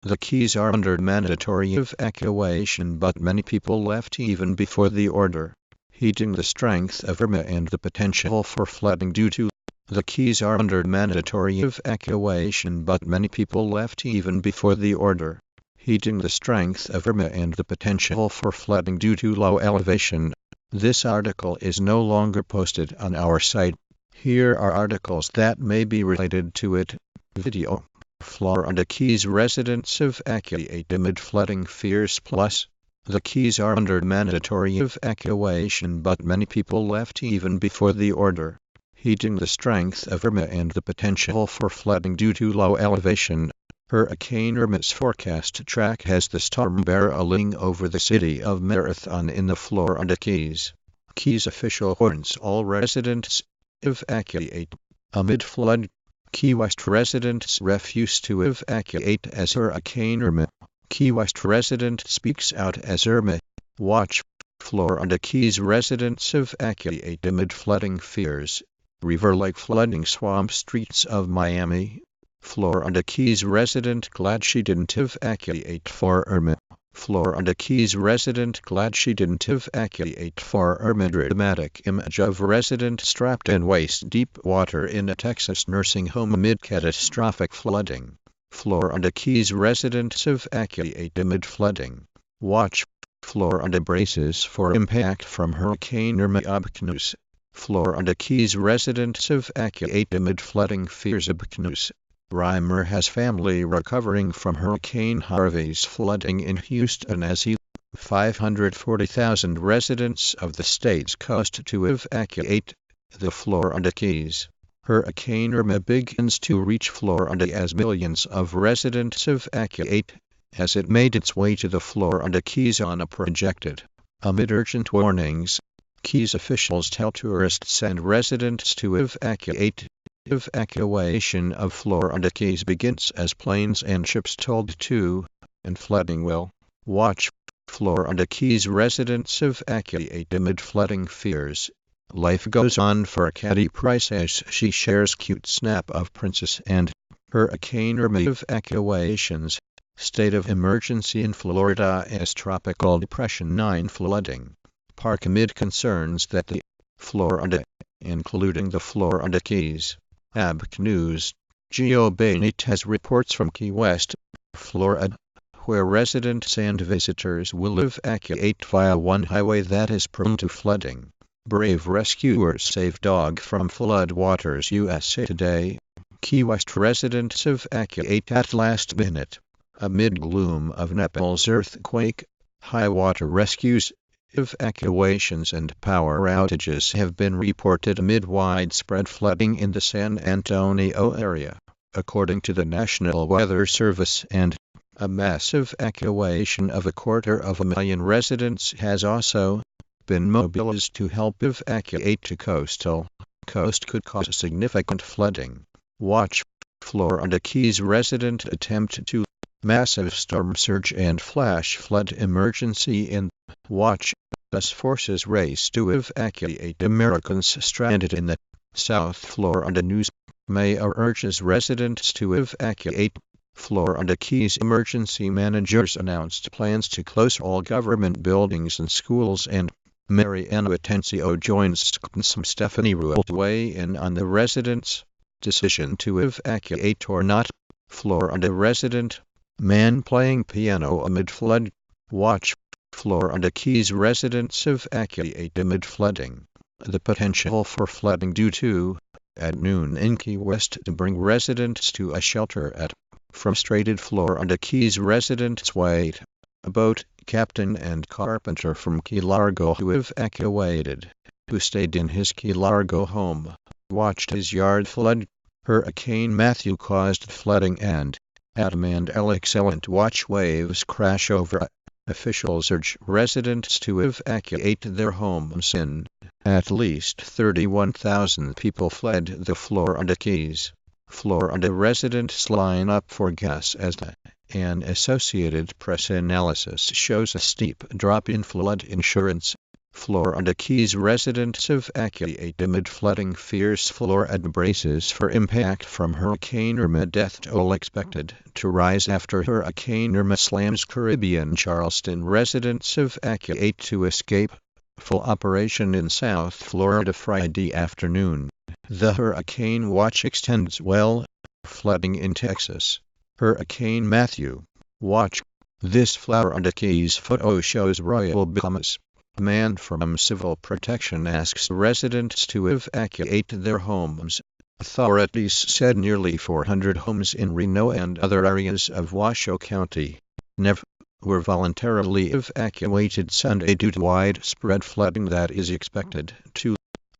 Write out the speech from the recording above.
The Keys are under mandatory evacuation, but many people left even before the order, heeding the strength of Irma and the potential for flooding due to. The Keys are under mandatory evacuation, but many people left even before the order, heeding the strength of Irma and the potential for flooding due to low elevation. This article is no longer posted on our site. Here are articles that may be related to it. Video. Florida Keys residents evacuate amid flooding fears. Plus, the Keys are under mandatory evacuation, but many people left even before the order, heeding the strength of Irma and the potential for flooding due to low elevation. Hurricane Irma's forecast track has the storm barreling over the city of Marathon in the Florida Keys. Keys official warns all residents evacuate amid flood. Key West residents refuse to evacuate as Hurricane Irma. Key West resident speaks out as Irma. Watch. Florida Keys residents evacuate amid flooding fears. River-like flooding swamp streets of Miami. Florida Keys resident glad she didn't evacuate for Irma. Florida Keys resident glad she didn't evacuate for Irma. Dramatic image of resident strapped in waist-deep water in a Texas nursing home amid catastrophic flooding. Florida Keys residents evacuate amid flooding. Watch. Florida braces for impact from Hurricane Irma ABCNews. Florida Keys residents evacuate amid flooding fears. ABCNews. Rymer has family recovering from Hurricane Harvey's flooding in Houston as he 540,000 residents of the state's coast to evacuate the Florida Keys. Hurricane Irma begins to reach Florida as millions of residents evacuate as it made its way to the Florida Keys on a projected. Amid urgent warnings, Keys officials tell tourists and residents to evacuate. Evacuation of Florida Keys begins as planes and ships told to, and flooding will. Watch. Florida Keys residents evacuate amid flooding fears. Life goes on for Caddy Price as she shares cute snap of Princess and Hurricane Irma evacuations. State of emergency in Florida as Tropical Depression 9 flooding. Park amid concerns that the Florida, including the Florida Keys. ABCNews. Gio Benitez reports from Key West, Florida, where residents and visitors will evacuate via one highway that is prone to flooding. Brave rescuers save dog from flood waters. USA Today. Key West residents evacuate at last minute. Amid gloom of Nepal's earthquake, high water rescues, evacuations and power outages have been reported amid widespread flooding in the San Antonio area, according to the National Weather Service, and a massive evacuation of 250,000 residents has also been mobilized to help evacuate to coastal. Coast could cause significant flooding. Watch. Florida Keys resident attempt to massive storm surge and flash flood emergency in. Watch. U.S. forces race to evacuate Americans stranded in the South Florida news. Mayor urges residents to evacuate. Florida Keys emergency managers announced plans to close all government buildings and schools, and Mariana Atencio joins Stephanie Ruel to weigh in on the residents' decision to evacuate or not. Florida resident, man playing piano amid flood. Watch. Florida Keys residents evacuate amid flooding. The potential for flooding due to, at noon in Key West, to bring residents to a shelter at. Frustrated Florida Keys residents wait. A boat captain and carpenter from Key Largo who evacuated, who stayed in his Key Largo home, watched his yard flood. Hurricane Matthew caused flooding and Adam and excellent watch waves crash over. Officials urge residents to evacuate their homes in. At least 31,000 people fled the Florida Keys. Florida residents line up for gas as an Associated Press analysis shows a steep drop in flood insurance. Florida Keys residents evacuate amid flooding, fierce Florida braces for impact from Hurricane Irma. Death toll expected to rise after Hurricane Irma slams Caribbean. Charleston residents evacuate to escape. Full operation in South Florida Friday afternoon. The hurricane watch extends well. Flooding in Texas. Hurricane Matthew watch. This Florida Keys photo shows royal Bahamas. A man from Civil Protection asks residents to evacuate their homes. Authorities said nearly 400 homes in Reno and other areas of Washoe County were voluntarily evacuated Sunday due to widespread flooding that is expected to